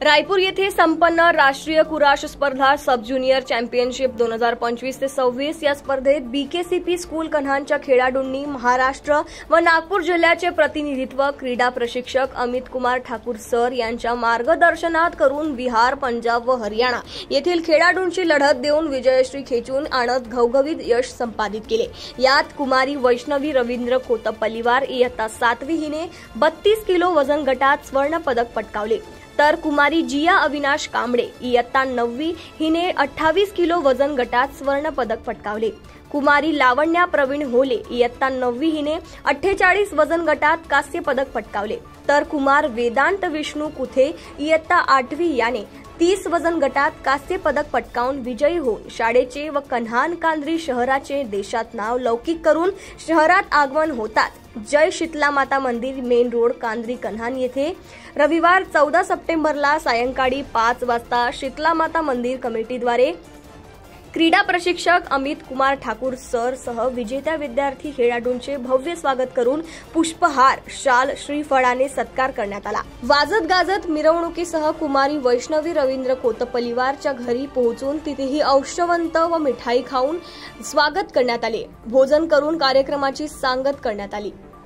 रायपूर येथे संपन्न राष्ट्रीय कुराश स्पर्धा सब ज्युनियर चॅम्पियनशिप 2025 ते 26 या स्पर्धेत बीकेसीपी स्कूल कन्हानच्या खेळाडूंनी महाराष्ट्र व नागपूर जिल्ह्याचे प्रतिनिधित्व क्रीडा प्रशिक्षक अमित कुमार ठाकूर सर यांच्या मार्गदर्शनात करून बिहार, पंजाब व हरियाणा येथील खेळाडूंची लढत देऊन विजयश्री खेचून आणत घवघवीत यश संपादित केले। यात कुमारी वैष्णवी रवींद्र कोतपल्लीवार इयत्ता 7वी हिने 32 किलो वजन गटात स्वर्ण पदक पटकावले, तर कुमारी जिया अविनाश कांबळे इयत्ता 9वी हिने 28 किलो वजन गटात स्वर्ण पदक पटकावले। कुमारी लावण्या प्रवीण होले इयत्ता 9वी हिने 48 वजन गटात कांस्य पदक पटकावले, तर कुमार वेदांत विष्णू कुथे इयत्ता 8वी याने 30 वजन गटात कांस्य पदक पटकावून विजयी होऊन शाळेचे व कन्हान कांद्री शहराचे देशात नाव लौकिक करून शहरात आगमन होतात। जय शीतला माता मंदिर, मेन रोड, कांद्री, कन्हान येथे रविवार 14 सप्टेंबरला सायंकाळी 5 वाजता शीतला माता मंदिर कमिटीद्वारे क्रीडा प्रशिक्षक अमित कुमार ठाकूर सर सह विजेत्या विद्यार्थी खेळाडूंचे भव्य स्वागत करून पुष्पहार, शाल, श्रीफळाने सत्कार करण्यात आला। वाजत गाजत मिरवणुकीसह कुमारी वैष्णवी रवींद्र कोतपल्लीवारच्या घरी पोहोचून तिथेही औषधवंत व मिठाई खाऊन स्वागत करण्यात आले। भोजन करून कार्यक्रमाची सांगत करण्यात आली।